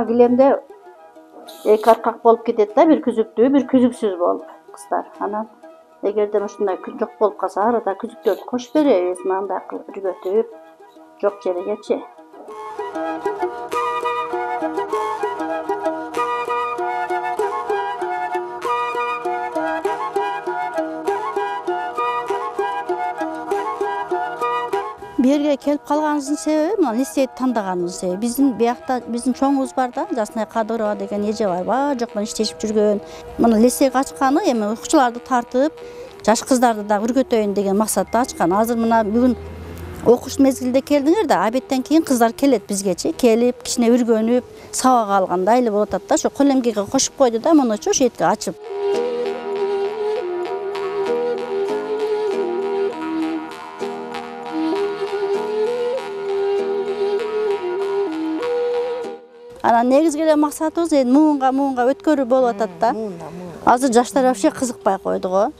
Gilemde karkak bolup ketedi da, bir küzüktүү, bir küzüksüz bolup kızlar. Anam egerde ушундай жок болуп калса, арада küzüktөрдү кошуп беребиz, мындай кылып үргөтүп, жок жерегечи. Bir yerге келип калганыбыздын себеби мына лицейди тандаганыбыздын себеби. Биздин биякта биздин чоңубуз бар да, Жасная Кадырова деген эже бар. Баа жок менен иштешип жүргөн. Мына лицейге ачканы эми окуучуларды тартып, жаш кыздарды да үргөтөйүн деген максатта ачкан. Азыр мына бүгүн окуш мезгилде келдиңер да, абеттен кийин кыздар келет бизгечи. Келип, кичине үргөнүп, сабак алгандай эле болуп атат да. Ошо колемгеге кошуп койду да, мунучу ошо этке ачып. Анан негизги эле максатыбыз эми муунга өткөрүү болуп атат да. Азыр жаштар вообще кызыкпай койду го.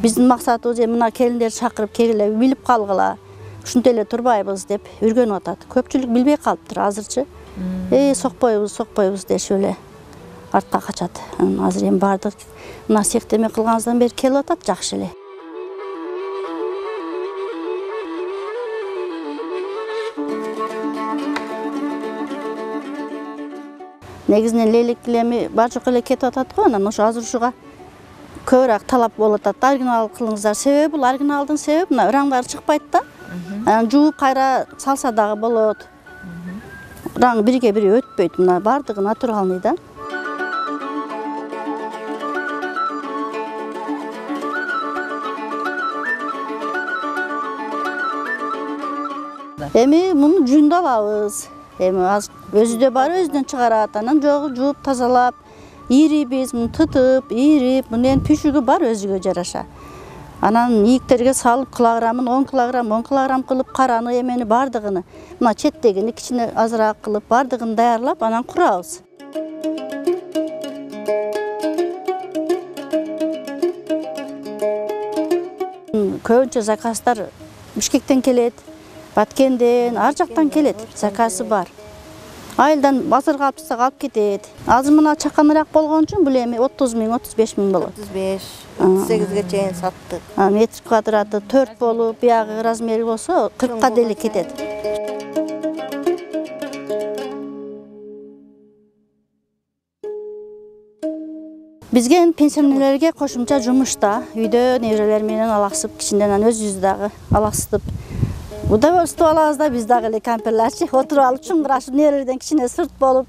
Биздин максатыбыз эми мына келиндерди чакырып келгиле, билип калгыла. Ушинтип эле турбайбыз деп үргөнүп атат. Көпчүлүк билбей калыптыр азырчы. Сокпойбуз дешип эле артка качат. Азыр эми бардык мына сектеме кылганыбыздан бери келип атат, жакшы эле. Негизинен лейлек килеми бар жок эле кетип атат го, анан ошо азыр ушуга көбүрөөк талап болуп атат. Оригинал кылыңыздар. Себеби бул оригиналдын себеби мына ыраңдары чыкпайт да. Анан жууп кайра салса дагы болот. Ырang бирге бири өтпөйт, мына бардыгы натуралный да. Эми муну жүндү алабыз. Эми өзүдө бар, өзүнөн чыгарат. Анан жогу жууп тазалап, ирибиз, муну тытып, ирип, мунун пүшүгү бар өзүгө жараша. Анан ийиктерге салып, килограммын 10 килограмм кылып, караны эмени бардыгыны, мына четтегини кичине азыраак кылып, бардыгын даярлап, анан курабыз. Көбүнчө заказдар Бишкектен келет, Баткенден, ар жактан келет, заказы бар. Айылдан базарга алып чыксак алып кетет. Азыр мына чаканыраак болгон үчүн бул эми 30 миң, 35 миң болот. 35, 38ге чейин саттык. Метр квадраты 4 болуп, биягы размери болсо 40ка деле кетет. Бизге пенсионерлерге кошумча жумуш да, үйдө неберелер менен алаксып, кичинен өзүбүз дагы алаксытып удовольствие алабыз да, биз дагы эле кампирлерчи отуруп алып чуңгурашып, нерелерден кичине сырт болуп.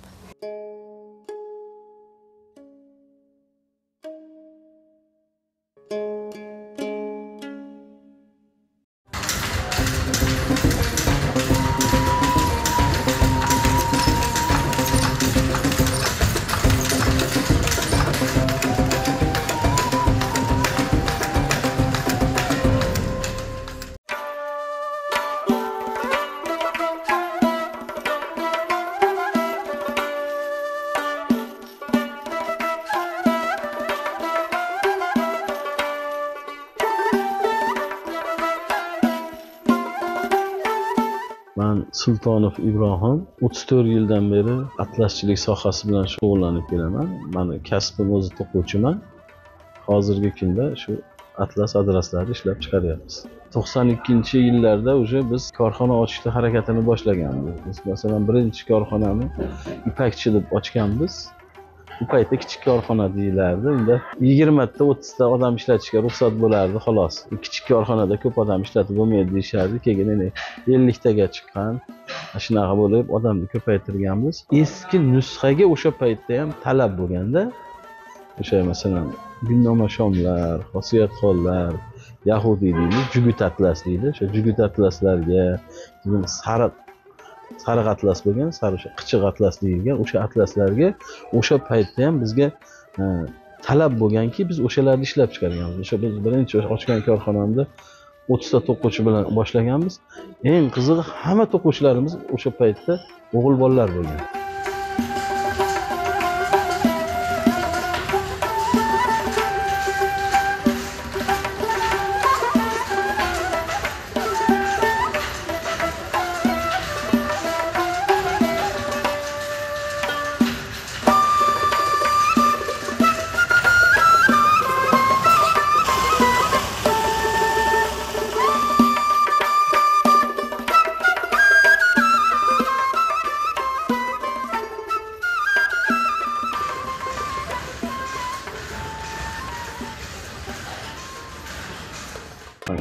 Ben Sultanov İbrahim, 34 yıldan beri atlasçılık sohasi bilan shug'ullanib kelaman. Mani kasbim o'zi to'quvchiman. Hozirgi kunda shu atlas adreslarni ishlab chiqaryapmiz. 92-yillarda уже biz korxona ochishga harakatini boshlaganmiz. Biz masalan birinchi korxonani ipakchi deb ochganmiz. Bu paytda kichik korxona deyilardi. Unda 20 ta 30 ta odam ishlatishga ruxsat bo'lardi, xolos. Kichik korxonada ko'p odam ishlatib bo'lmaydi deyishardi. Keyin 50 taga chiqqan. Shunaqa bo'lib odamni ko'paytirganmiz. Eski nusxaga o'sha paytda ham talab bo'lganda, o'sha masalan gunnoma shomlar, xosiyatxonlar, yahudiy deymiz, jugut atlas deydi. O'sha jugut atlaslarga sariq atlas bo'lgan, sariq qichiq atlas deyilgan o'sha atlaslarga o'sha paytda ham bizga talab bo'lganki, biz o'shalarni ishlab chiqarganmiz. O'sha biz birinchi ochgan korxonamda 30 ta o'quvchi bilan boshlaganmiz. Eng qizig'i hamma o'quvchilarimiz o'sha paytda o'g'il bolalar bo'lgan.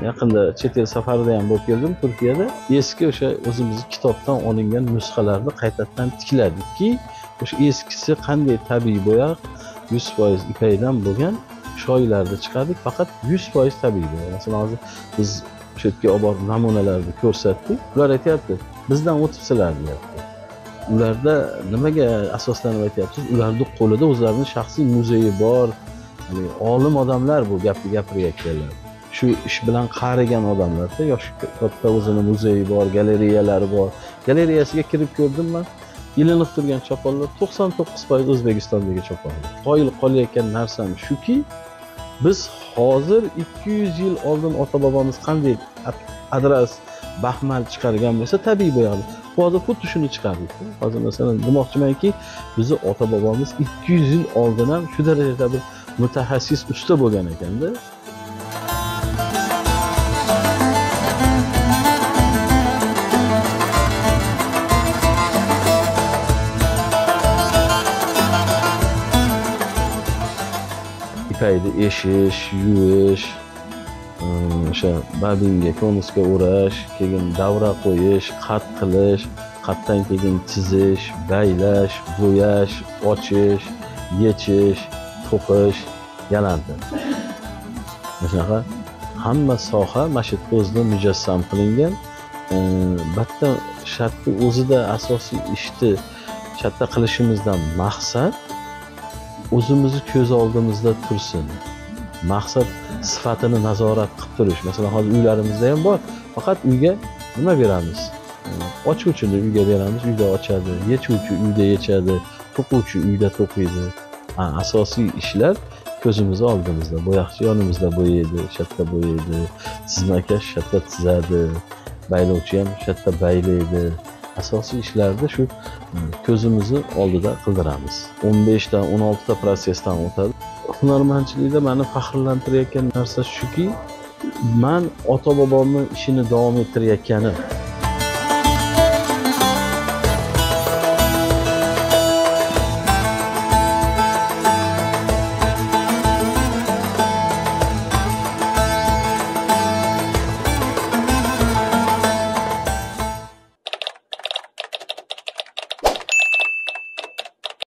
Yaqinda chet el safarida ham bo'lib keldim Turkiyada. Eski o'sha o'zimiz kitobdan olingan nusxalarni qaytadan tikladikki, o'sha eskisi qanday tabiiy bo'yoq 100% ipakdan bo'lgan shoylarda chiqardik, faqat 100% tabiiy bo'yoq. Masalan, hozir biz o'sha yerga olib borib namunalarni ko'rsatdik. Ular aytayapti, bizdan o'tibsizlar deyapti. Ularda nimaga asoslanib aytyapsiz? Ularning qo'lida o'zlarining shaxsiy muzeyi bor. Olim odamlar bu gapni gapirayotganlar. Shu ish bilan qarigan odamlarda yoshi katta o'zini muzeyi bor, galereyalari bor. Galereyasiga kirib ko'rdim men. Ilinib turgan choponlar 99% O'zbekistondagi choponlar. Qoyil qolayotgan narsam shuki, biz hozir 200 yil oldin ota-bobomiz qanday adras, baxmal chiqargan bo'lsa tabiiy bo'yoqni. Hozir xuddi shuni chiqardik. Hozir masalan demoqchimanki, bizni ota-bobomiz 200 yil oldin ham shu darajada bir mutaxassis usta bo'lgan ekanda. Ipakni eshish, yuvish, o'sha babinga, konusga o'rash, keyin davra qo'yish, qat qilish, qatdan keyin chizish, baylash, bo'yash, ochish, yechish, to'qish, yalanti. Shunaqa hamma soha mana shu o'zida mujassam qilingan. Bitta shartni o'zida asosiy ishni shartda qilishimizdan maqsad o'zimizni ko'z oldimizda tursin. Maqsad sifatini nazorat qilib turish. Masalan, hozir uylarimizda ham bor. Faqat uyga nima beramiz? Ochuvchini uyga beramiz, uyda ochadi. Yechuvchi uyda yechadi. To'quvchi uyda to'qiydi. Asosiy ishlar ko'zimiz oldimizda. Bo'yoqchi yonimizda bo'yaydi, shatda bo'yaydi. Chizmakash shatda chizadi. Baylovchi ham shatda baylaydi. Asosiy ishlarni shu ko'zimizni oldida qildiramiz. 15 dan 16 ta prosesdan o'tadi. Hunarmandchilikda meni faxrlantirayotgan narsa shuki, men ota-bobomning ishini davom ettirayotganim.